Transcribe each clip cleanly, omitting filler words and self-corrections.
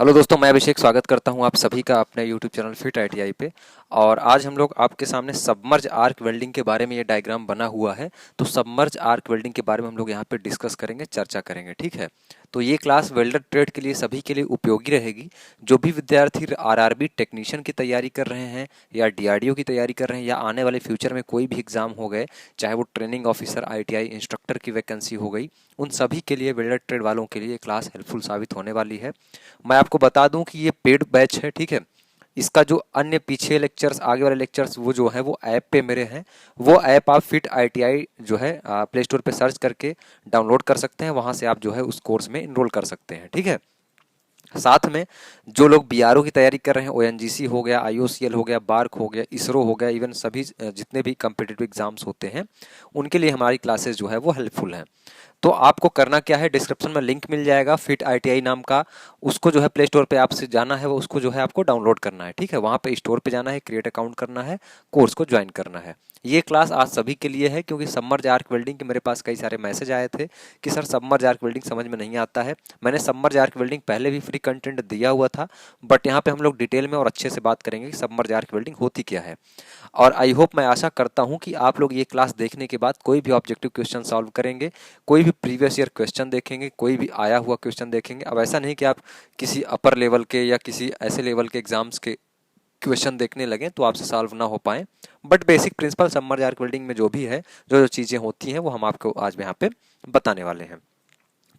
Hello दोस्तों, मैं अभिषेक स्वागत करता हूं आप सभी का अपने यूट्यूब चैनल फिट आईटीआई पे। और आज हम लोग आपके सामने सबमर्ज आर्क वेल्डिंग के बारे में ये डायग्राम बना हुआ है। तो सबमर्ज आर्क वेल्डिंग के बारे में हम लोग यहाँ पे डिस्कस करेंगे, चर्चा करेंगे, ठीक है। तो ये क्लास वेल्डर ट्रेड के लिए सभी के लिए उपयोगी रहेगी। जो भी विद्यार्थी आरआरबी टेक्नीशियन की तैयारी कर रहे हैं या डीआरडीओ की तैयारी कर रहे हैं या आने वाले फ्यूचर में कोई भी एग्जाम हो गए, चाहे वो ट्रेनिंग ऑफिसर, आईटीआई इंस्ट्रक्टर की वैकेंसी हो गई, उन सभी के लिए वेल्डर ट्रेड वालों के लिए क्लास हेल्पफुल साबित होने वाली है। मैं आपको बता दूं कि ये पेड बैच है, ठीक है। इसका जो अन्य पीछे लेक्चर्स, आगे वाले लेक्चर्स, वो जो है वो ऐप पे मेरे हैं। वो ऐप आप फिट आईटीआई जो है प्ले स्टोर पे सर्च करके डाउनलोड कर सकते हैं। वहां से आप जो है उस कोर्स में इनरोल कर सकते हैं, ठीक है। साथ में जो लोग बीआरओ की तैयारी कर रहे हैं, ओएनजीसी हो गया, आईओसीएल हो गया, बार्क हो गया, इसरो हो गया, इवन सभी जितने भी कम्पिटिटिव एग्जाम्स होते हैं, उनके लिए हमारी क्लासेस जो है वो हेल्पफुल हैं। तो आपको करना क्या है, डिस्क्रिप्शन में लिंक मिल जाएगा फिट आईटीआई नाम का। उसको जो है प्ले स्टोर पे आपसे जाना है, वो उसको जो है आपको डाउनलोड करना है, ठीक है। वहां पे स्टोर पे जाना है, क्रिएट अकाउंट करना है, कोर्स को ज्वाइन करना है। ये क्लास आज सभी के लिए है, क्योंकि सबमर्ज आर्क वेल्डिंग के मेरे पास कई सारे मैसेज आए थे कि सर सबमर्ज आर्क वेल्डिंग समझ में नहीं आता है। मैंने सबमर्ज आर्क वेल्डिंग पहले भी फ्री कंटेंट दिया हुआ था, बट यहाँ पे हम लोग डिटेल में और अच्छे से बात करेंगे कि सबमर्ज आर्क वेल्डिंग होती क्या है। और आई होप, मैं आशा करता हूँ कि आप लोग ये क्लास देखने के बाद कोई भी ऑब्जेक्टिव क्वेश्चन सॉल्व करेंगे, कोई भी प्रीवियस ईयर क्वेश्चन देखेंगे, कोई भी आया हुआ क्वेश्चन देखेंगे। अब ऐसा नहीं कि आप किसी अपर लेवल के या किसी ऐसे लेवल के एग्जाम्स के क्वेश्चन देखने लगे तो आपसे सॉल्व ना हो पाए, but basic principle submerge arc welding में जो भी है, जो जो चीज़ें होती हैं, वो हम आपको आज यहाँ पे बताने वाले हैं।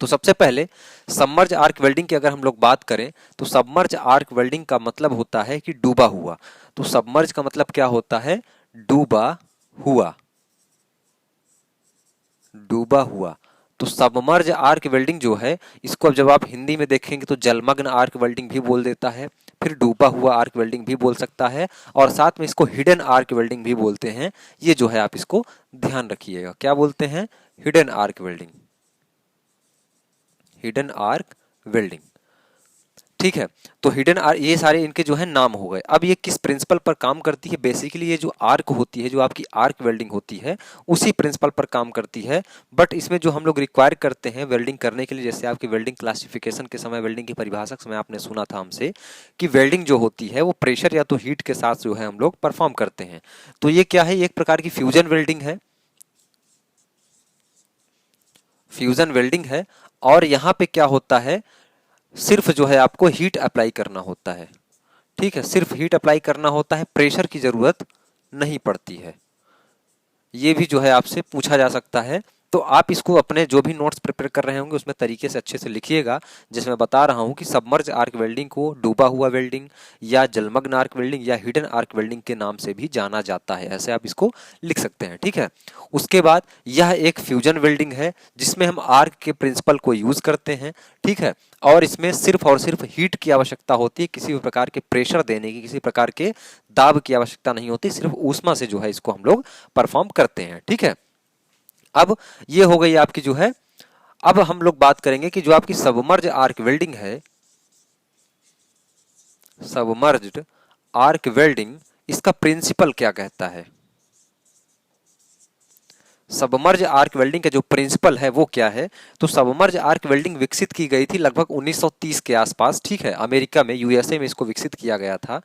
तो सबसे पहले सबमर्ज आर्क वेल्डिंग की अगर हम लोग बात करें, तो सबमर्ज आर्क वेल्डिंग का मतलब होता है कि डूबा हुआ। तो सबमर्ज का मतलब क्या होता है? डूबा हुआ, डूबा हुआ। तो सबमर्ज आर्क वेल्डिंग जो है, इसको अब जब आप हिंदी में देखेंगे तो जलमग्न आर्क वेल्डिंग भी बोल देता है, फिर डूबा हुआ आर्क वेल्डिंग भी बोल सकता है, और साथ में इसको हिडन आर्क वेल्डिंग भी बोलते हैं। ये जो है आप इसको ध्यान रखिएगा, क्या बोलते हैं? Hidden arc welding, hidden arc welding, ठीक है। तो हिडन आर्क, ये सारे इनके जो है नाम हो गए। अब ये किस प्रिंसिपल पर काम करती है? बेसिकली ये जो आर्क होती है, जो आपकी आर्क वेल्डिंग होती है, उसी प्रिंसिपल पर काम करती है। बट इसमें जो हम लोग रिक्वायर करते हैं वेल्डिंग करने के लिए, जैसे आपकी वेल्डिंग क्लासिफिकेशन के समय, वेल्डिंग की परिभाषा के समय आपने सुना था हमसे कि वेल्डिंग जो होती है वो प्रेशर या तो हीट के साथ जो है हम लोग परफॉर्म करते हैं। तो ये क्या है? एक प्रकार की फ्यूजन वेल्डिंग है, फ्यूजन वेल्डिंग है। और यहाँ पे क्या होता है, सिर्फ जो है आपको हीट अप्लाई करना होता है, ठीक है। सिर्फ हीट अप्लाई करना होता है, प्रेशर की जरूरत नहीं पड़ती है। ये भी जो है आपसे पूछा जा सकता है। तो आप इसको अपने जो भी नोट्स प्रिपेयर कर रहे होंगे उसमें तरीके से अच्छे से लिखिएगा, जिसमें बता रहा हूं कि सबमर्ज आर्क वेल्डिंग को डूबा हुआ वेल्डिंग या जलमग्न आर्क वेल्डिंग या हिडन आर्क वेल्डिंग के नाम से भी जाना जाता है। ऐसे आप इसको लिख सकते हैं, ठीक है। उसके बाद यह एक फ्यूजन वेल्डिंग है, जिसमें हम आर्क के प्रिंसिपल को यूज करते हैं, ठीक है। और इसमें सिर्फ और सिर्फ हीट की आवश्यकता होती है, किसी भी प्रकार के प्रेशर देने की, किसी प्रकार के दाब की आवश्यकता नहीं होती, सिर्फ ऊष्मा से जो है इसको हम लोग परफॉर्म करते हैं, ठीक है। अब ये हो गई आपकी जो है। अब हम लोग बात करेंगे कि जो आपकी सबमर्ज आर्क वेल्डिंग है, सबमर्ज्ड आर्क वेल्डिंग, इसका प्रिंसिपल क्या कहता है? सबमर्ज आर्क वेल्डिंग का जो प्रिंसिपल है वो क्या है? तो सबमर्ज आर्क वेल्डिंग विकसित की गई थी लगभग 1930 के आसपास, ठीक है। अमेरिका में, यूएसए में इसको विकसित किया गया था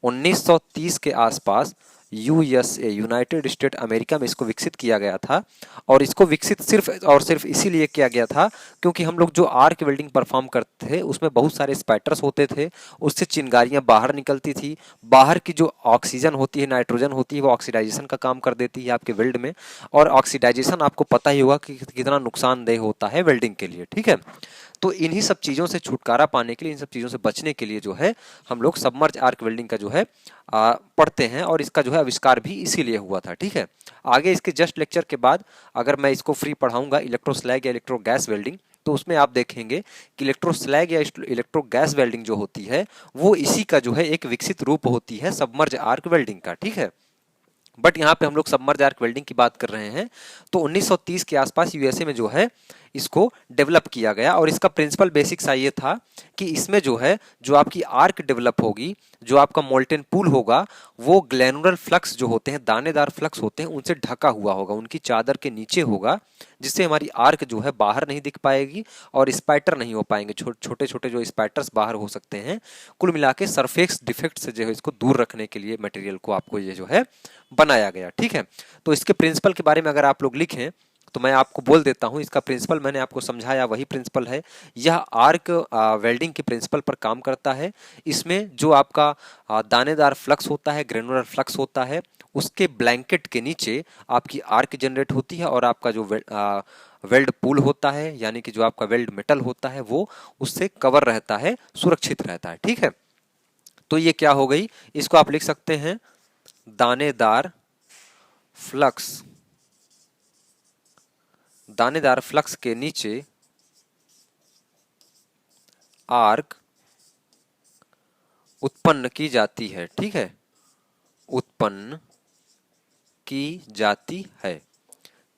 1930 के आसपास। यूएसए, यूनाइटेड स्टेट अमेरिका में इसको विकसित किया गया था। और इसको विकसित सिर्फ और सिर्फ इसीलिए किया गया था क्योंकि हम लोग जो आर्क वेल्डिंग परफॉर्म करते थे उसमें बहुत सारे स्पैटर्स होते थे, उससे चिंगारियां बाहर निकलती थी। बाहर की जो ऑक्सीजन होती है, नाइट्रोजन होती है, वो ऑक्सीडाइजेशन का काम कर देती है आपके वेल्ड में। और ऑक्सीडाइजेशन आपको पता ही होगा कि कितना नुकसानदेह होता है वेल्डिंग के लिए, ठीक है। तो इन्हीं सब चीज़ों से छुटकारा पाने के लिए, इन सब चीज़ों से बचने के लिए जो है हम लोग सबमर्ज आर्क वेल्डिंग का जो है पढ़ते हैं, और इसका जो है आविष्कार भी इसीलिए हुआ था, ठीक है। आगे इसके जस्ट लेक्चर के बाद अगर मैं इसको फ्री पढ़ाऊंगा, इलेक्ट्रोस्लैग या इलेक्ट्रो गैस वेल्डिंग, तो उसमें आप देखेंगे कि इलेक्ट्रोस्लैग या इलेक्ट्रो गैस वेल्डिंग जो होती है वो इसी का जो है एक विकसित रूप होती है सबमर्ज आर्क वेल्डिंग का, ठीक है। बट यहाँ पे हम लोग सबमर्ज आर्क वेल्डिंग की बात कर रहे हैं। तो 1930 के आसपास यूएसए में जो है इसको डेवलप किया गया। और इसका प्रिंसिपल बेसिक सा ये था कि इसमें जो है जो आपकी आर्क डेवलप होगी, जो आपका मोल्टेन पूल होगा, वो ग्लैनुलर फ्लक्स जो होते हैं, दानेदार फ्लक्स होते हैं, उनसे ढका हुआ होगा, उनकी चादर के नीचे होगा, जिससे हमारी आर्क जो है बाहर नहीं दिख पाएगी और स्पैटर नहीं हो पाएंगे, छोटे छोटे जो स्पैटर्स बाहर हो सकते हैं। कुल मिला के सरफेस डिफेक्ट से जो है इसको दूर रखने के लिए मटेरियल को आपको ये जो है बनाया गया। ठीक है, तो इसके प्रिंसिपल के बारे में अगर आप लोग लिखें तो मैं आपको बोल देता हूं। इसका प्रिंसिपल मैंने आपको समझाया, वही प्रिंसिपल है। यह आर्क वेल्डिंग के प्रिंसिपल पर काम करता है। इसमें जो आपका दानेदार फ्लक्स होता है, ग्रेनुलर फ्लक्स होता है, उसके ब्लैंकेट के नीचे आपकी आर्क जनरेट होती है और आपका जो वेल्ड पूल होता है, यानी कि जो आपका वेल्ड मेटल होता है, वो उससे कवर रहता है, सुरक्षित रहता है। ठीक है, तो ये क्या हो गई, इसको आप लिख सकते हैं दानेदार फ्लक्स। दानेदार फ्लक्स के नीचे आर्क उत्पन्न की जाती है। ठीक है, उत्पन्न की जाती है।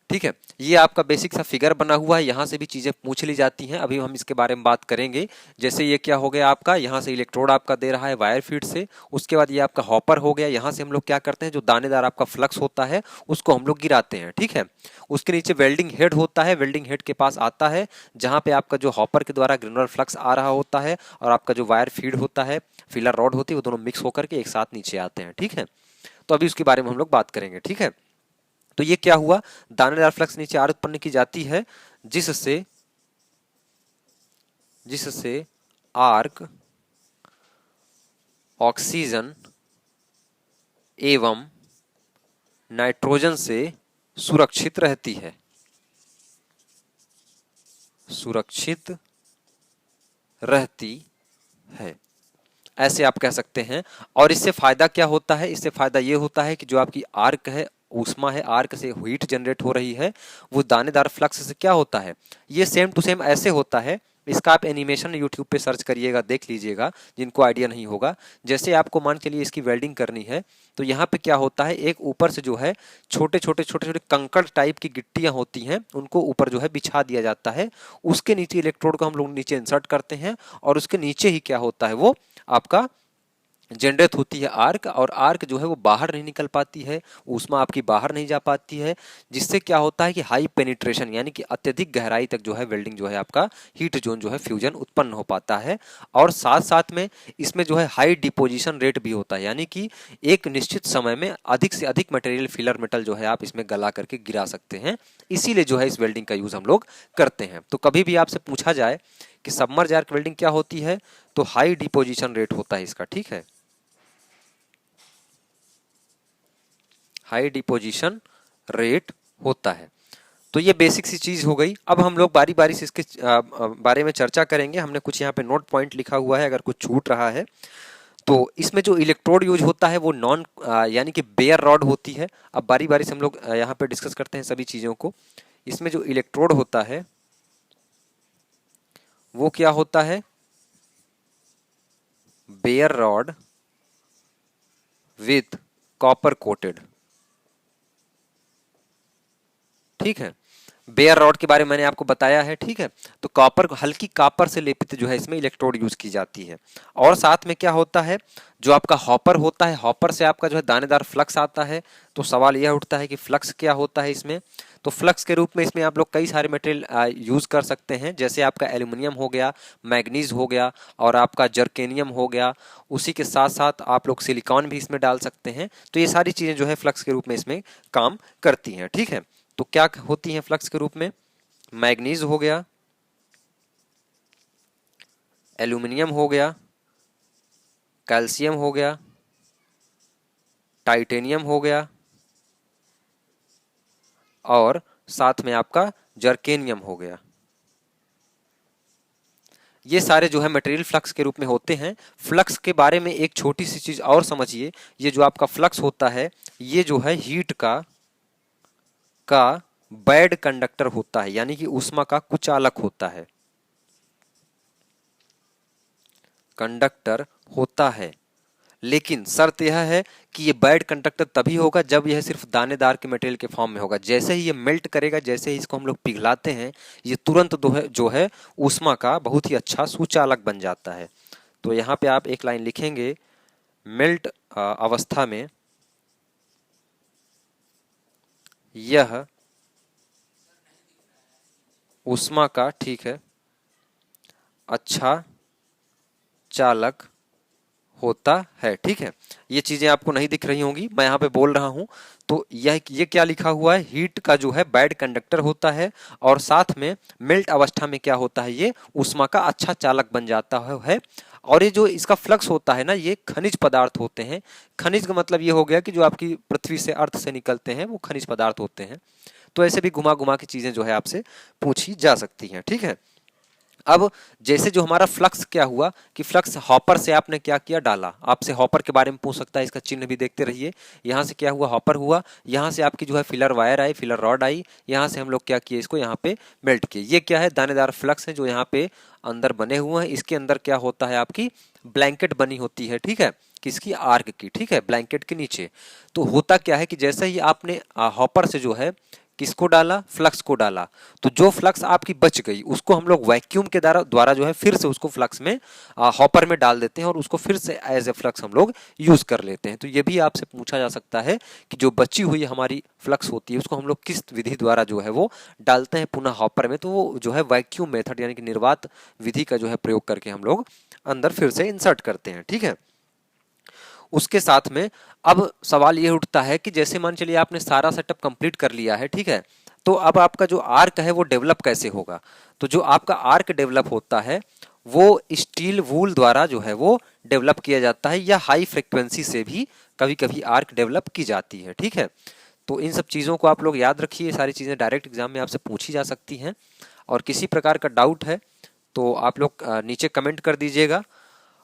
ठीक है, ये आपका बेसिक सा फिगर बना हुआ है, यहां से भी चीजें पूछ ली जाती हैं, अभी हम इसके बारे में बात करेंगे। जैसे ये क्या हो गया आपका, यहां से इलेक्ट्रोड आपका दे रहा है वायर फीड से, उसके बाद ये आपका हॉपर हो गया। यहां से हम लोग क्या करते हैं, जो दानेदार आपका फ्लक्स होता है उसको हम लोग गिराते हैं। ठीक है, उसके नीचे वेल्डिंग हेड होता है, वेल्डिंग हेड के पास आता है, जहां पे आपका जो हॉपर के द्वारा ग्रेनुलर फ्लक्स आ रहा होता है और आपका जो वायर फीड होता है, फिलर रॉड होती है, वो दोनों मिक्स होकर के एक साथ नीचे आते हैं। ठीक है, तो अभी उसके बारे में हम लोग बात करेंगे। ठीक है, तो ये क्या हुआ, दानेदार फ्लक्स नीचे आर्क उत्पन्न की जाती है, जिससे जिससे आर्क ऑक्सीजन एवं नाइट्रोजन से सुरक्षित रहती है, सुरक्षित रहती है, ऐसे आप कह सकते हैं। और इससे फायदा क्या होता है, इससे फायदा ये होता है कि जो आपकी आर्क है, ऊष्मा है, आर्क से हीट जनरेट हो रही है, वो दानेदार फ्लक्स से क्या होता है, ये सेम टू सेम ऐसे होता है। इसका आप एनिमेशन यूट्यूब पे सर्च करिएगा, देख लीजिएगा, जिनको आइडिया नहीं होगा। जैसे आपको मान चलिए इसकी वेल्डिंग करनी है, तो यहाँ पे क्या होता है, एक ऊपर से जो है छोटे छोटे कंकड़ टाइप की गिट्टियां होती हैं, उनको ऊपर जो है बिछा दिया जाता है। उसके नीचे इलेक्ट्रोड को हम लोग नीचे इंसर्ट करते हैं और उसके नीचे ही क्या होता है, वो आपका जनरेट होती है आर्क, और आर्क जो है वो बाहर नहीं निकल पाती है, ऊष्मा आपकी बाहर नहीं जा पाती है, जिससे क्या होता है कि हाई पेनिट्रेशन, यानी कि अत्यधिक गहराई तक जो है वेल्डिंग जो है आपका हीट जोन जो है फ्यूजन उत्पन्न हो पाता है। और साथ साथ में इसमें जो है हाई डिपोजिशन रेट भी होता है, यानी कि एक निश्चित समय में अधिक से अधिक मटेरियल, फिलर मेटल जो है आप इसमें गला करके गिरा सकते हैं। इसीलिए जो है इस वेल्डिंग का यूज हम लोग करते हैं। तो कभी भी आपसे पूछा जाए कि सबमर्ज आर्क वेल्डिंग क्या होती है, तो हाई डिपोजिशन रेट होता है इसका। ठीक है, हाई डिपोजिशन रेट होता है। तो ये बेसिक सी चीज हो गई। अब हम लोग बारी बारी से इसके बारे में चर्चा करेंगे। हमने कुछ यहाँ पे नोट पॉइंट लिखा हुआ है, अगर कुछ छूट रहा है तो। इसमें जो इलेक्ट्रोड यूज होता है वो नॉन यानी कि बेयर रॉड होती है। अब बारी बारी से हम लोग यहाँ पे डिस्कस करते हैं सभी चीजों को। इसमें जो इलेक्ट्रोड होता है वो क्या होता है, bare rod with copper coated. ठीक है, बेयर रॉड के बारे में मैंने आपको बताया है। ठीक है, तो कॉपर, हल्की कॉपर से लेपित जो है इसमें इलेक्ट्रोड यूज की जाती है। और साथ में क्या होता है, जो आपका हॉपर होता है, हॉपर से आपका जो है दानेदार फ्लक्स आता है। तो सवाल यह उठता है कि फ्लक्स क्या होता है इसमें। तो फ्लक्स के रूप में इसमें आप लोग कई सारे मटेरियल यूज कर सकते हैं, जैसे आपका एल्यूमिनियम हो गया, मैग्नीज हो गया, और आपका जर्केनियम हो गया। उसी के साथ साथ आप लोग सिलिकॉन भी इसमें डाल सकते हैं। तो ये सारी चीजें जो है फ्लक्स के रूप में इसमें काम करती हैं। ठीक है, तो क्या होती हैं फ्लक्स के रूप में, मैग्नीज हो गया, एल्यूमिनियम हो गया, कैल्शियम हो गया, टाइटेनियम हो गया, और साथ में आपका जर्केनियम हो गया। ये सारे जो है मटेरियल फ्लक्स के रूप में होते हैं। फ्लक्स के बारे में एक छोटी सी चीज और समझिए, ये जो आपका फ्लक्स होता है ये जो है हीट का बैड कंडक्टर होता है, यानी कि ऊष्मा का कुचालक होता है, कंडक्टर होता है। लेकिन शर्त यह है कि ये बैड कंडक्टर तभी होगा जब यह सिर्फ दानेदार के मटेरियल के फॉर्म में होगा। जैसे ही ये मेल्ट करेगा, जैसे ही इसको हम लोग पिघलाते हैं, ये तुरंत जो है ऊष्मा का बहुत ही अच्छा सुचालक बन जाता है। तो यहाँ पे आप एक लाइन लिखेंगे, मेल्ट अवस्था में यह ऊष्मा का, ठीक है, अच्छा चालक होता है। ठीक है, ये चीजें आपको नहीं दिख रही होंगी, मैं यहाँ पे बोल रहा हूँ। तो ये क्या लिखा हुआ है, हीट का जो है बैड कंडक्टर होता है, और साथ में मेल्ट अवस्था में क्या होता है, ये ऊष्मा का अच्छा चालक बन जाता है। और ये जो इसका फ्लक्स होता है ना, ये खनिज पदार्थ होते हैं। खनिज का मतलब ये हो गया कि जो आपकी पृथ्वी से, अर्थ से निकलते हैं, वो खनिज पदार्थ होते हैं। तो ऐसे भी घुमा घुमा की चीजें जो है आपसे पूछी जा सकती हैं। ठीक है, अब जैसे जो हमारा फ्लक्स क्या हुआ कि फ्लक्स हॉपर से आपने क्या किया, डाला। आपसे हॉपर के बारे में पूछ सकता है, इसका चिन्ह भी देखते रहिए। यहाँ से क्या हुआ, हॉपर हुआ, यहाँ से आपकी जो है फिलर वायर आई, फिलर रॉड आई, यहाँ से हम लोग क्या किए, इसको यहाँ पे मेल्ट किए। ये क्या है, दानेदार फ्लक्स है जो यहाँ पे अंदर बने हुए हैं। इसके अंदर क्या होता है, आपकी ब्लैंकेट बनी होती है। ठीक है, किसकी, आर्क की। ठीक है, ब्लैंकेट के नीचे। तो होता क्या है कि जैसे ही आपने हॉपर से जो है किसको डाला, फ्लक्स को डाला, तो जो फ्लक्स आपकी बच गई उसको हम लोग वैक्यूम के द्वारा जो है फिर से उसको फ्लक्स में, हॉपर में डाल देते हैं, और उसको फिर से एज ए फ्लक्स हम लोग यूज कर लेते हैं। तो ये भी आपसे पूछा जा सकता है कि जो बची हुई हमारी फ्लक्स होती है उसको हम लोग किस विधि द्वारा जो है वो डालते हैं पुनः हॉपर में। तो वो जो है वैक्यूम मेथड यानी कि निर्वात विधि का जो है प्रयोग करके हम लोग अंदर फिर से इंसर्ट करते हैं। ठीक है, उसके साथ में अब सवाल ये उठता है कि जैसे मान चलिए आपने सारा सेटअप कंप्लीट कर लिया है, ठीक है, तो अब आपका जो आर्क है वो डेवलप कैसे होगा। तो जो आपका आर्क डेवलप होता है वो स्टील वूल द्वारा जो है वो डेवलप किया जाता है, या हाई फ्रिक्वेंसी से भी कभी कभी आर्क डेवलप की जाती है। ठीक है, तो इन सब चीज़ों को आप लोग याद रखिए, सारी चीज़ें डायरेक्ट एग्जाम में आपसे पूछी जा सकती हैं। और किसी प्रकार का डाउट है तो आप लोग नीचे कमेंट कर दीजिएगा।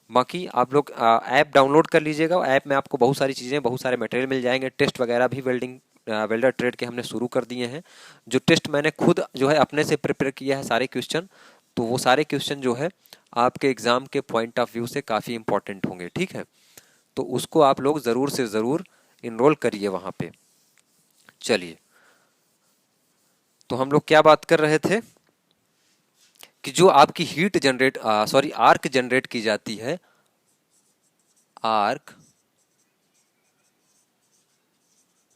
बाकी आप लोग ऐप डाउनलोड कर लीजिएगा। ऐप में आपको बहुत सारी चीज़ें, बहुत सारे मटेरियल मिल जाएंगे। टेस्ट वगैरह भी वेल्डर ट्रेड के हमने शुरू कर दिए हैं। जो टेस्ट मैंने खुद जो है अपने से प्रिपेयर किया है सारे क्वेश्चन, तो वो सारे क्वेश्चन जो है आपके एग्ज़ाम के पॉइंट ऑफ व्यू से काफ़ी इंपॉर्टेंट होंगे। ठीक है, तो उसको आप लोग ज़रूर से ज़रूर इनरोल करिए वहाँ पे। चलिए, तो हम लोग क्या बात कर रहे थे कि जो आपकी आर्क जनरेट की जाती है, आर्क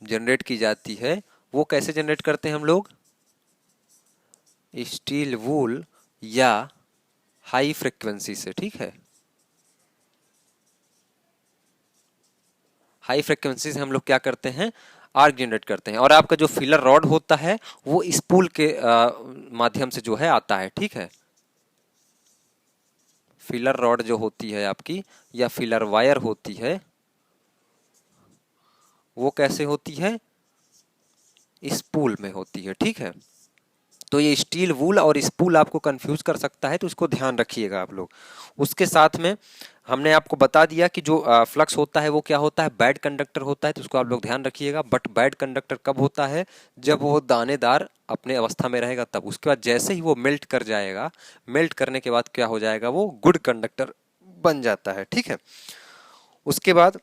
जनरेट की जाती है, वो कैसे जनरेट करते हैं हम लोग, स्टील वूल या हाई फ्रिक्वेंसी से। ठीक है, हाई फ्रिक्वेंसी से हम लोग क्या करते हैं, आर्क जनरेट करते हैं। और आपका जो फिलर रॉड होता है वो स्पूल के माध्यम से जो है आता है। ठीक है, फिलर रॉड जो होती है आपकी, या फिलर वायर होती है, वो कैसे होती है, स्पूल में होती है। ठीक है, तो ये स्टील वूल और स्पूल आपको कंफ्यूज कर सकता है, तो उसको ध्यान रखिएगा आप लोग। उसके साथ में हमने आपको बता दिया कि जो फ्लक्स होता है वो क्या होता है, बैड कंडक्टर होता है, तो उसको आप लोग ध्यान रखिएगा। बट बैड कंडक्टर कब होता है, जब वो दानेदार अपने अवस्था में रहेगा तब। उसके बाद जैसे ही वो मेल्ट कर जाएगा, मेल्ट करने के बाद क्या हो जाएगा, वो गुड कंडक्टर बन जाता है। ठीक है, उसके बाद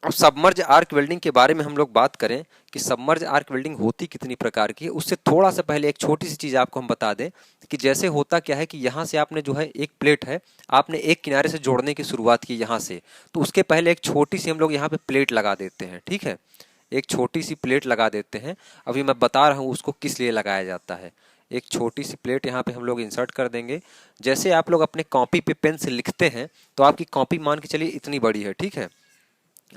अब सबमर्ज आर्क वेल्डिंग के बारे में हम लोग बात करें कि सबमर्ज आर्क वेल्डिंग होती कितनी प्रकार की है, उससे थोड़ा सा पहले एक छोटी सी चीज़ आपको हम बता दें कि जैसे होता क्या है कि यहाँ से आपने जो है एक प्लेट है, आपने एक किनारे से जोड़ने की शुरुआत की यहाँ से, तो उसके पहले एक छोटी सी हम लोग यहाँ पे प्लेट लगा देते हैं। ठीक है, एक छोटी सी प्लेट लगा देते हैं। अभी मैं बता रहा हूँ उसको किस लिए लगाया जाता है। एक छोटी सी प्लेट यहाँ पे हम लोग इंसर्ट कर देंगे। जैसे आप लोग अपने कॉपी पे पेन से लिखते हैं, तो आपकी कॉपी मान के चलिए इतनी बड़ी है। ठीक है,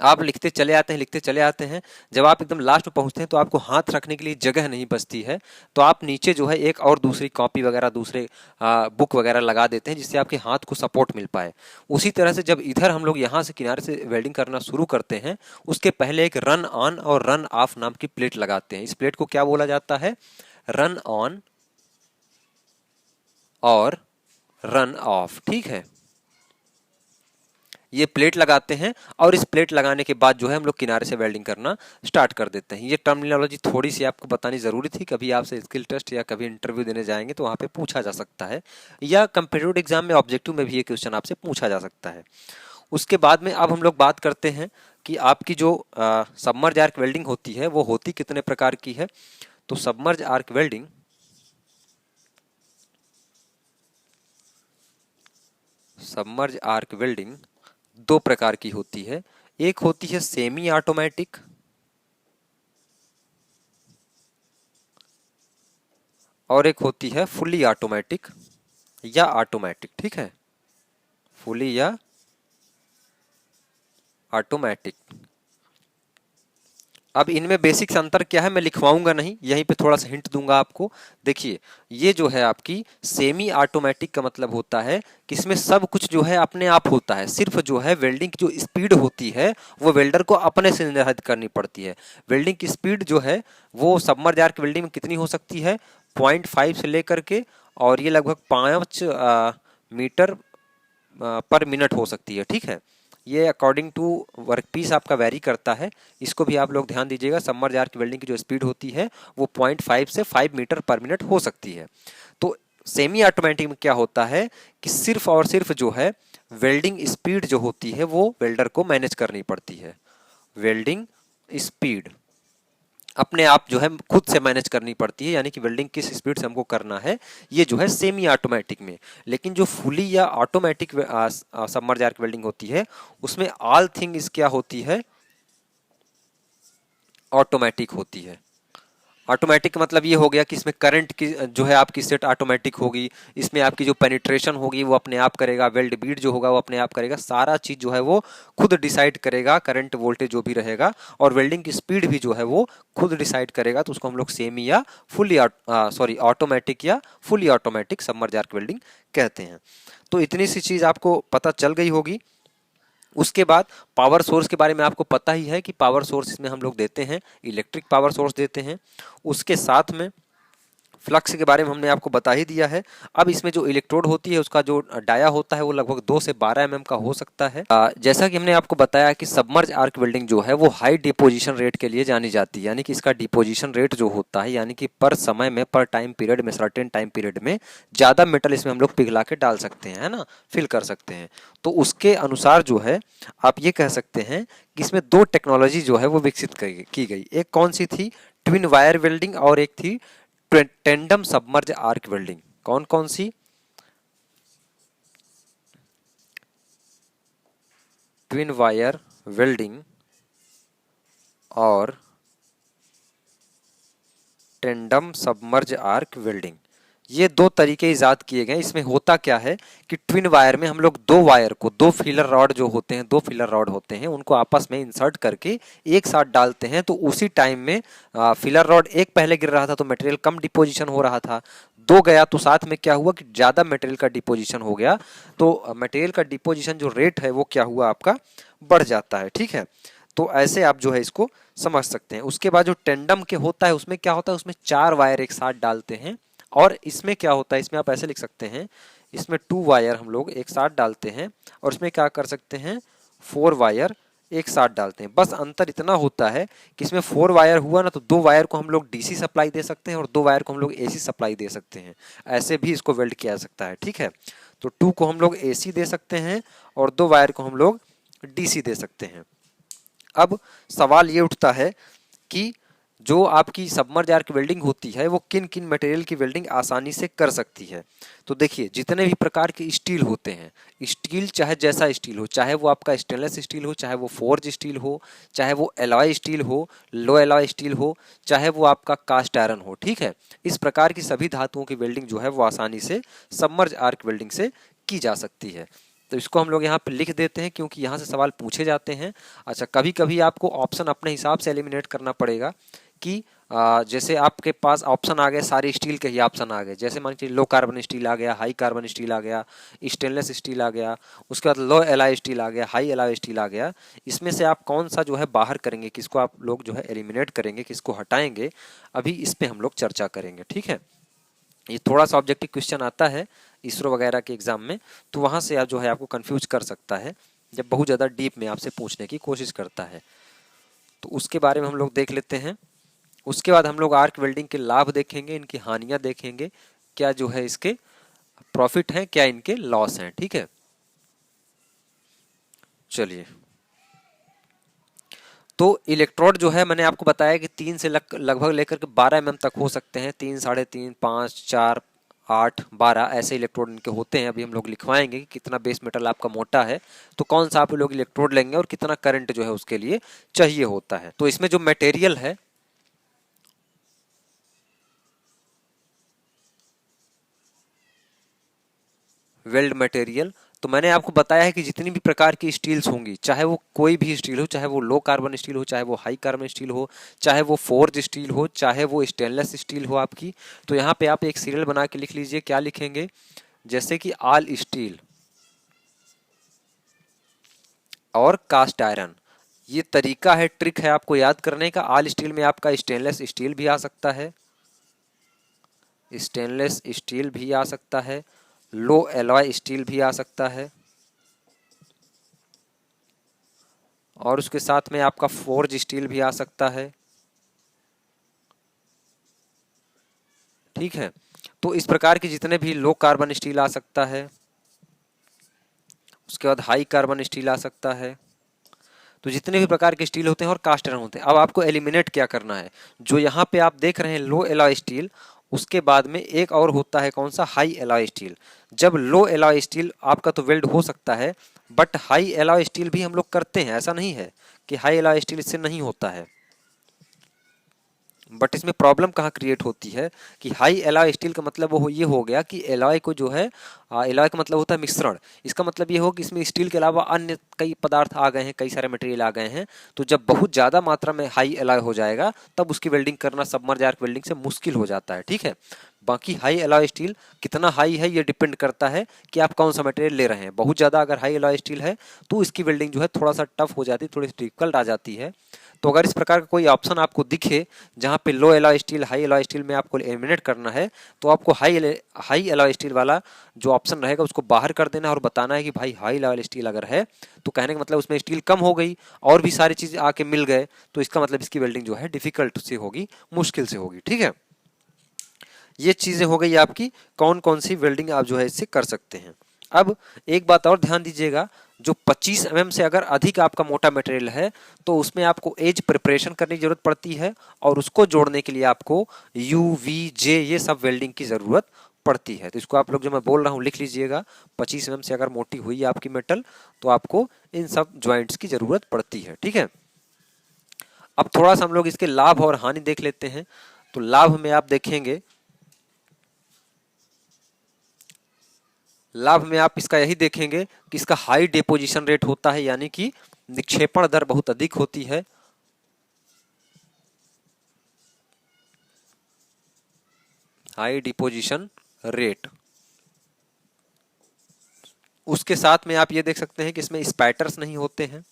आप लिखते चले आते हैं, लिखते चले आते हैं, जब आप एकदम लास्ट में पहुंचते हैं तो आपको हाथ रखने के लिए जगह नहीं बचती है, तो आप नीचे जो है एक और दूसरी कॉपी वगैरह, दूसरे बुक वगैरह लगा देते हैं, जिससे आपके हाथ को सपोर्ट मिल पाए। उसी तरह से जब इधर हम लोग यहाँ से किनारे से वेल्डिंग करना शुरू करते हैं, उसके पहले एक रन ऑन और रन ऑफ नाम की प्लेट लगाते हैं। इस प्लेट को क्या बोला जाता है, रन ऑन और रन ऑफ। ठीक है, ये प्लेट लगाते हैं, और इस प्लेट लगाने के बाद जो है हम लोग किनारे से वेल्डिंग करना स्टार्ट कर देते हैं। ये टर्मिनोलॉजी थोड़ी सी आपको बतानी जरूरी थी, कभी आपसे स्किल टेस्ट या कभी इंटरव्यू देने जाएंगे तो वहाँ पे पूछा जा सकता है, या कंपीटिटिव एग्जाम में ऑब्जेक्टिव में भी ये क्वेश्चन आपसे पूछा जा सकता है। उसके बाद में अब हम लोग बात करते हैं कि आपकी जो सबमर्ज आर्क वेल्डिंग होती है वो होती कितने प्रकार की है। तो सबमर्ज आर्क वेल्डिंग दो प्रकार की होती है। एक होती है सेमी ऑटोमेटिक और एक होती है फुली ऑटोमेटिक या ऑटोमेटिक। ठीक है, फुली या ऑटोमेटिक। अब इनमें बेसिक अंतर क्या है मैं लिखवाऊंगा नहीं, यहीं पे थोड़ा सा हिंट दूंगा आपको। देखिए, ये जो है आपकी सेमी ऑटोमेटिक का मतलब होता है कि इसमें सब कुछ जो है अपने आप होता है, सिर्फ जो है वेल्डिंग की जो स्पीड होती है वो वेल्डर को अपने से निर्धारित करनी पड़ती है। वेल्डिंग की स्पीड जो है वो सबमर्ज आर्क वेल्डिंग में कितनी हो सकती है, 0.5 से लेकर के और ये लगभग 5 मीटर पर मिनट हो सकती है। ठीक है, ये अकॉर्डिंग टू वर्कपीस आपका वेरी करता है, इसको भी आप लोग ध्यान दीजिएगा। सबमर्ज आर्क वेल्डिंग की जो स्पीड होती है वो 0.5 से 5 मीटर पर मिनट हो सकती है। तो सेमी ऑटोमेटिक में क्या होता है कि सिर्फ और सिर्फ जो है वेल्डिंग स्पीड जो होती है वो वेल्डर को मैनेज करनी पड़ती है। वेल्डिंग स्पीड अपने आप जो है खुद से मैनेज करनी पड़ती है, यानी कि वेल्डिंग किस स्पीड से हमको करना है, ये जो है सेमी ऑटोमेटिक में। लेकिन जो फुली या ऑटोमेटिक सबमर्ज आर्क वेल्डिंग होती है उसमें ऑल थिंग्स क्या होती है, ऑटोमेटिक होती है। ऑटोमेटिक मतलब ये हो गया कि इसमें करंट की जो है आपकी सेट ऑटोमेटिक होगी, इसमें आपकी जो पेनिट्रेशन होगी वो अपने आप करेगा, वेल्ड बीट जो होगा वो अपने आप करेगा, सारा चीज जो है वो खुद डिसाइड करेगा, करंट वोल्टेज जो भी रहेगा, और वेल्डिंग की स्पीड भी जो है वो खुद डिसाइड करेगा। तो उसको हम लोग सेमी या फुली ऑटोमेटिक या fully automatic submerge arc welding कहते हैं। तो इतनी सी चीज आपको पता चल गई होगी। उसके बाद पावर सोर्स के बारे में आपको पता ही है कि पावर सोर्स इसमें हम लोग देते हैं, इलेक्ट्रिक पावर सोर्स देते हैं। उसके साथ में फ्लक्स के बारे में हमने आपको बता ही दिया है। अब इसमें जो इलेक्ट्रोड होती है उसका जो डाया होता है वो लगभग 2 से 12 mm का हो सकता है। जैसा कि हमने आपको बताया कि सबमर्ज आर्क वेल्डिंग जो है वो हाई डिपोजिशन रेट के लिए जानी जाती है, यानी कि इसका डिपोजिशन रेट जो होता है, यानी कि पर समय में, पर टाइम पीरियड में, सर्टेन टाइम पीरियड में ज़्यादा मेटल इसमें हम लोग पिघला के डाल सकते हैं, है ना, फिल कर सकते हैं। तो उसके अनुसार जो है आप ये कह सकते हैं कि इसमें दो टेक्नोलॉजी जो है वो विकसित की गई। एक कौन सी थी, ट्विन वायर वेल्डिंग, और एक थी टेंडम सबमर्ज आर्क वेल्डिंग। कौन कौन सी, ट्विन वायर वेल्डिंग और टेंडम सबमर्ज आर्क वेल्डिंग, ये दो तरीके इजाद किए गए। इसमें होता क्या है कि ट्विन वायर में हम लोग दो वायर को, दो फिलर रॉड जो होते हैं, दो फिलर रॉड होते हैं, उनको आपस में इंसर्ट करके एक साथ डालते हैं। तो उसी टाइम में फिलर रॉड एक पहले गिर रहा था तो मटेरियल कम डिपोजिशन हो रहा था, दो गया तो साथ में क्या हुआ कि ज़्यादा मटेरियल का डिपोजिशन हो गया। तो मटेरियल का डिपोजिशन जो रेट है वो क्या हुआ आपका, बढ़ जाता है। ठीक है, तो ऐसे आप जो है इसको समझ सकते हैं। उसके बाद जो टेंडम के होता है उसमें क्या होता है, उसमें चार वायर एक साथ डालते हैं, और इसमें क्या होता है, इसमें आप ऐसे लिख सकते हैं, इसमें 2 वायर हम लोग एक साथ डालते हैं, और इसमें क्या कर सकते हैं, 4 वायर एक साथ डालते हैं। बस अंतर इतना होता है कि इसमें 4 वायर हुआ ना तो 2 वायर को हम लोग डीसी सप्लाई दे सकते हैं और 2 वायर को हम लोग एसी सप्लाई दे सकते हैं। ऐसे भी इसको वेल्ड किया जा सकता है। ठीक है, तो 2 को हम लोग एसी दे सकते हैं और 2 वायर को हम लोग डीसी दे सकते हैं। अब सवाल ये उठता है कि जो आपकी सबमर्ज आर्क वेल्डिंग होती है वो किन किन मटेरियल की वेल्डिंग आसानी से कर सकती है। तो देखिए, जितने भी प्रकार के स्टील होते हैं, स्टील चाहे जैसा स्टील हो, चाहे वो आपका स्टेनलेस स्टील हो, चाहे वो फोर्ज स्टील हो, चाहे वो एलॉय स्टील हो, लो एलॉय स्टील हो, चाहे वो आपका कास्ट आयरन हो, ठीक है, इस प्रकार की सभी धातुओं की वेल्डिंग जो है वो आसानी से सबमर्ज आर्क वेल्डिंग से की जा सकती है। तो इसको हम लोग यहाँ पे लिख देते हैं क्योंकि यहाँ से सवाल पूछे जाते हैं। अच्छा, कभी कभी आपको ऑप्शन अपने हिसाब से एलिमिनेट करना पड़ेगा कि जैसे आपके पास ऑप्शन आ गए, सारे स्टील के ही ऑप्शन आ गए, जैसे मान लीजिए लो कार्बन स्टील आ गया, हाई कार्बन स्टील आ गया, स्टेनलेस स्टील आ गया, उसके बाद लो एलॉय स्टील आ गया, हाई एलॉय स्टील आ गया। इसमें से आप कौन सा जो है बाहर करेंगे, किसको आप लोग जो है एलिमिनेट करेंगे, किसको हटाएंगे, अभी इस पे हम लोग चर्चा करेंगे। ठीक है, ये थोड़ा सा ऑब्जेक्टिव क्वेश्चन आता है इसरो वगैरह के एग्जाम में, तो वहां से आप जो है आपको कंफ्यूज कर सकता है जब बहुत ज़्यादा डीप में आपसे पूछने की कोशिश करता है। तो उसके बारे में हम लोग देख लेते हैं। उसके बाद हम लोग आर्क वेल्डिंग के लाभ देखेंगे, इनकी हानियां देखेंगे, क्या जो है इसके प्रॉफिट हैं, क्या इनके लॉस हैं। ठीक है, चलिए, तो इलेक्ट्रोड जो है मैंने आपको बताया कि 3 से लगभग लेकर के 12 mm तक हो सकते हैं। 3, 3.5, 5, 4, 8, 12 ऐसे इलेक्ट्रोड इनके होते हैं। अभी हम लोग लिखवाएंगे कि कितना बेस मेटल आपका मोटा है तो कौन सा आप लोग इलेक्ट्रोड लेंगे और कितना करंट जो है उसके लिए चाहिए होता है। तो इसमें जो मटेरियल है, वेल्ड मटेरियल, तो मैंने आपको बताया है कि जितनी भी प्रकार की स्टील्स होंगी, चाहे वो कोई भी स्टील हो, चाहे वो लो कार्बन स्टील हो, चाहे वो हाई कार्बन स्टील हो, चाहे वो फोर्ज स्टील हो, चाहे वो स्टेनलेस स्टील हो आपकी, तो यहाँ पे आप एक सीरियल बना के लिख लीजिए। क्या लिखेंगे? जैसे कि ऑल स्टील और कास्ट आयरन। ये तरीका है, ट्रिक है आपको याद करने का। ऑल स्टील में आपका स्टेनलेस स्टील भी आ सकता है, स्टेनलेस स्टील भी आ सकता है, लो एलॉय स्टील भी आ सकता है, और उसके साथ में आपका फोर्ज स्टील भी आ सकता है। ठीक है, तो इस प्रकार के जितने भी लो कार्बन स्टील आ सकता है, उसके बाद हाई कार्बन स्टील आ सकता है। तो जितने भी प्रकार के स्टील होते हैं और कास्ट आयरन होते हैं, अब आपको एलिमिनेट क्या करना है। जो यहाँ पे आप देख रहे हैं लो एलॉय स्टील, उसके बाद में एक और होता है कौन सा? High alloy steel. जब लो एलॉय स्टील आपका तो वेल्ड हो सकता है, बट हाई एलॉय स्टील भी हम लोग करते हैं, ऐसा नहीं है कि हाई एलॉय स्टील इससे नहीं होता है। बट इसमें प्रॉब्लम कहाँ क्रिएट होती है कि हाई एलॉय स्टील का मतलब वो ये हो गया कि एलॉय को जो है, एलॉय का मतलब होता है मिश्रण। इसका मतलब ये हो कि इसमें स्टील के अलावा अन्य कई पदार्थ आ गए हैं, कई सारे मटेरियल आ गए हैं। तो जब बहुत ज़्यादा मात्रा में हाई एलॉय हो जाएगा तब उसकी वेल्डिंग करना सबमर्ज आर्क वेल्डिंग से मुश्किल हो जाता है। ठीक है, बाकी हाई एलॉय स्टील कितना हाई है ये डिपेंड करता है कि आप कौन सा मटेरियल ले रहे हैं। बहुत ज़्यादा अगर हाई एलॉय स्टील है तो इसकी वेल्डिंग जो है थोड़ा सा टफ हो जाती है, थोड़ी सी डिफिकल्ट आ जाती है। तो अगर इस प्रकार का कोई ऑप्शन आपको दिखे जहाँ पे low alloy steel, high alloy steel में आपको एलिमिनेट करना है, तो आपको हाई एलॉय स्टील वाला जो ऑप्शन रहेगा उसको बाहर कर देना और बताना है कि भाई हाई एलॉय स्टील अगर है तो कहने का मतलब उसमें स्टील कम हो गई और भी सारी चीज़ आके मिल गए, तो इसका मतलब इसकी वेल्डिंग जो है डिफिकल्ट से होगी, मुश्किल से होगी। ठीक है, ये चीज़ें हो गई आपकी कौन कौन सी वेल्डिंग आप जो है इससे कर सकते हैं। अब एक बात और ध्यान दीजिएगा, जो 25 mm से अगर अधिक आपका मोटा मटेरियल है तो उसमें आपको एज प्रिपरेशन करने की जरूरत पड़ती है और उसको जोड़ने के लिए आपको यू वी जे ये सब वेल्डिंग की जरूरत पड़ती है। तो इसको आप लोग जो मैं बोल रहा हूँ लिख लीजिएगा। 25 mm से अगर मोटी हुई है आपकी मेटल तो आपको इन सब ज्वाइंट्स की जरूरत पड़ती है। ठीक है, अब थोड़ा सा हम लोग इसके लाभ और हानि देख लेते हैं। तो लाभ में आप देखेंगे, लाभ में आप इसका यही देखेंगे कि इसका हाई डिपोजिशन रेट होता है, यानी कि निक्षेपण दर बहुत अधिक होती है। High deposition rate. उसके साथ में आप ये देख सकते हैं कि इसमें स्पैटर्स नहीं होते हैं।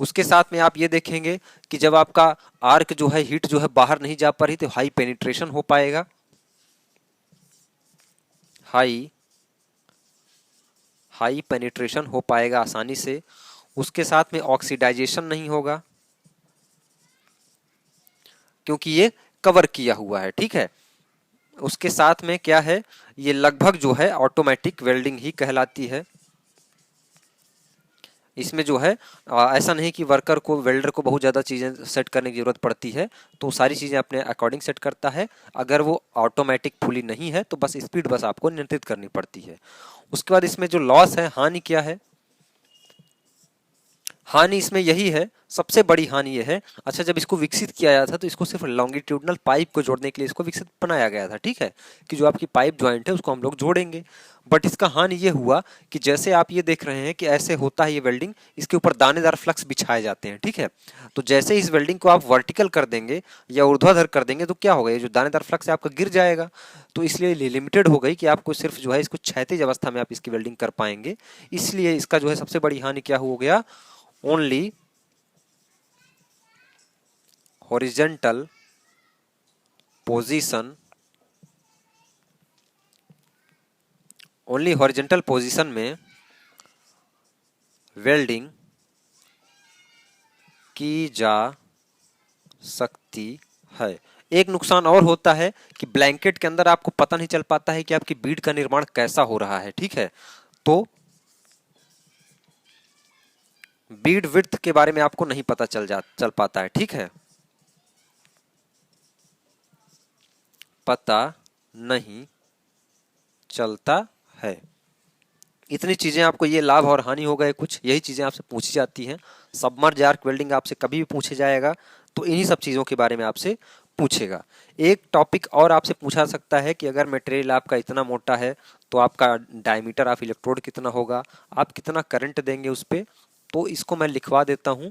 उसके साथ में आप ये देखेंगे कि जब आपका आर्क जो है, हीट जो है बाहर नहीं जा पा रही तो हाई पेनिट्रेशन हो पाएगा, हाई पेनिट्रेशन हो पाएगा आसानी से। उसके साथ में ऑक्सीडाइजेशन नहीं होगा क्योंकि ये कवर किया हुआ है। ठीक है, उसके साथ में क्या है, ये लगभग जो है ऑटोमेटिक वेल्डिंग ही कहलाती है। इसमें जो है ऐसा नहीं कि वर्कर को, वेल्डर को बहुत ज़्यादा चीज़ें सेट करने की जरूरत पड़ती है, तो सारी चीज़ें अपने अकॉर्डिंग सेट करता है। अगर वो ऑटोमेटिक फुली नहीं है तो बस स्पीड बस आपको नियंत्रित करनी पड़ती है। उसके बाद इसमें जो लॉस है, हानि क्या है? हानि इसमें यही है, सबसे बड़ी हानि यह है, अच्छा जब इसको विकसित किया गया था तो इसको सिर्फ लॉन्गिट्यूडनल पाइप को जोड़ने के लिए इसको विकसित बनाया गया था। ठीक है, कि जो आपकी पाइप ज्वाइंट है उसको हम लोग जोड़ेंगे। बट इसका हानि ये हुआ कि जैसे आप ये देख रहे हैं कि ऐसे होता है ये वेल्डिंग, इसके ऊपर दानेदार फ्लक्स बिछाए जाते हैं। ठीक है, तो जैसे इस वेल्डिंग को आप वर्टिकल कर देंगे या ऊर्ध्वाधर कर देंगे तो क्या होगा, ये जो दानेदार फ्लक्स है आपका गिर जाएगा। तो इसलिए लिमिटेड हो गई कि आपको सिर्फ जो है इसको क्षैतिज अवस्था में आप इसकी वेल्डिंग कर पाएंगे। इसलिए इसका जो है सबसे बड़ी हानि क्या हो गया, only horizontal position, only horizontal position में वेल्डिंग की जा सकती है। एक नुकसान और होता है कि ब्लैंकेट के अंदर आपको पता नहीं चल पाता है कि आपकी बीड का निर्माण कैसा हो रहा है। ठीक है, तो बीड विड्थ के बारे में आपको नहीं पता चल पाता है, ठीक है, पता नहीं चलता है। इतनी चीजें आपको, ये लाभ और हानि हो गए कुछ, यही चीजें आपसे पूछी जाती हैं। सबमर्ज आर्क वेल्डिंग आपसे कभी भी पूछे जाएगा तो इन्हीं सब चीजों के बारे में आपसे पूछेगा। एक टॉपिक और आपसे पूछा सकता है कि अगर मटेरियल आपका इतना मोटा है तो आपका डायमीटर ऑफ इलेक्ट्रोड कितना होगा, आप कितना करंट देंगे उस पर। तो इसको मैं लिखवा देता हूँ,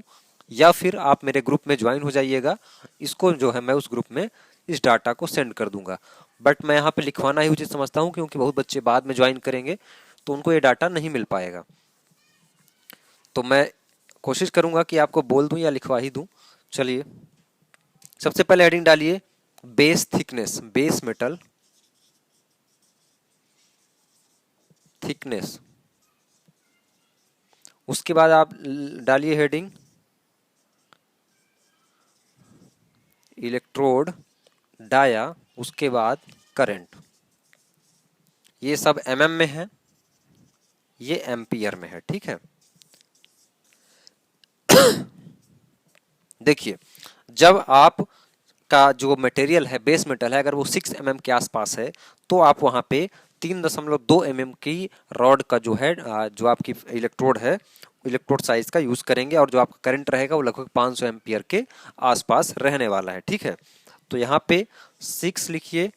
या फिर आप मेरे ग्रुप में ज्वाइन हो जाइएगा। इसको जो है मैं उस ग्रुप में इस डाटा को सेंड कर दूंगा, बट मैं यहाँ पे लिखवाना ही उचित समझता हूँ क्योंकि बहुत बच्चे बाद में ज्वाइन करेंगे तो उनको ये डाटा नहीं मिल पाएगा। तो मैं कोशिश करूंगा कि आपको बोल दूं या लिखवा ही दूं। चलिए, सबसे पहले हेडिंग डालिए base thickness, base metal thickness. उसके बाद आप डालिए हेडिंग इलेक्ट्रोड डाया, उसके बाद करंट। ये सब एमएम में है, ये एम्पियर में है, ठीक है। देखिए, जब आप का जो मटेरियल है, बेस मेटल है, अगर वो 6 mm के आसपास है तो आप वहां पे 3.2 mm की रॉड का जो है, जो आपकी इलेक्ट्रोड है, इलेक्ट्रोड साइज का यूज करेंगे, और जो आपका करंट रहेगा वो लगभग 500 एम्पियर के आसपास रहने वाला है, ठीक है। तो यहाँ पे 6 लिखिए,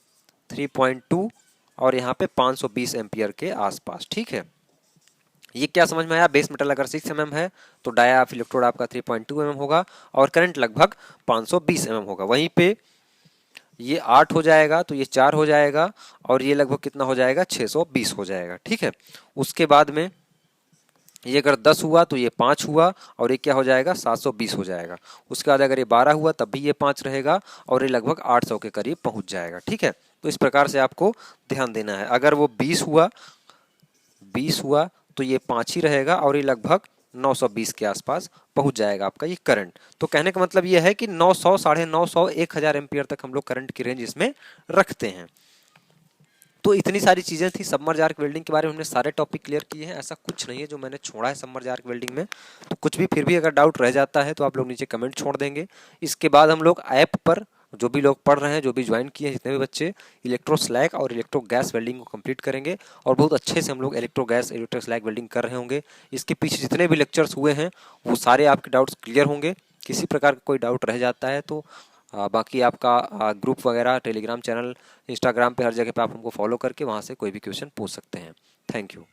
3.2, और यहाँ पे 520 एम्पियर के आसपास, ठीक है। ये क्या समझ में आया? बेस मेटल अगर 6 mm है तो डाया ऑफ इलेक्ट्रोड आपका 3.2 mm होगा और करंट लगभग 520 mm होगा। वहीं पे ये 8 हो जाएगा तो ये 4 हो जाएगा, और ये लगभग कितना हो जाएगा? 620 हो जाएगा, ठीक है। उसके बाद में ये अगर 10 हुआ तो ये 5 हुआ, और ये क्या हो जाएगा? 720 हो जाएगा। उसके बाद अगर ये 12 हुआ तब भी ये 5 रहेगा, और ये लगभग 800 के करीब पहुंच जाएगा, ठीक है। तो इस प्रकार से आपको ध्यान देना है। अगर वो 20 हुआ तो ये 5 ही रहेगा, और ये लगभग 920 के आसपास पहुंच जाएगा आपका ये करंट। तो कहने का मतलब ये है कि 900, 950, 1000 एम्पियर तक हम लोग करंट की रेंज इसमें रखते हैं। तो इतनी सारी चीजें थी सबमर्ज आर्क वेल्डिंग के बारे में, हमने सारे टॉपिक क्लियर किए हैं। ऐसा कुछ नहीं है जो मैंने छोड़ा है सबमर्ज आर्क वेल्डिंग में। तो कुछ भी फिर भी अगर डाउट रह जाता है तो आप लोग नीचे कमेंट छोड़ देंगे। इसके बाद हम लोग ऐप पर, जो भी लोग पढ़ रहे हैं, जो भी ज्वाइन किए हैं, जितने भी बच्चे, इलेक्ट्रो स्लैग और इलेक्ट्रो गैस वेल्डिंग को कंप्लीट करेंगे, और बहुत अच्छे से हम लोग electro gas, electro slag welding कर रहे होंगे। इसके पीछे जितने भी लेक्चर्स हुए हैं वो सारे आपके डाउट्स क्लियर होंगे। किसी प्रकार का कोई डाउट रह जाता है तो बाकी आपका ग्रुप वगैरह, टेलीग्राम चैनल, इंस्टाग्राम पे, हर जगह पे आप हमको फॉलो करके वहाँ से कोई भी क्वेश्चन पूछ सकते हैं। Thank you.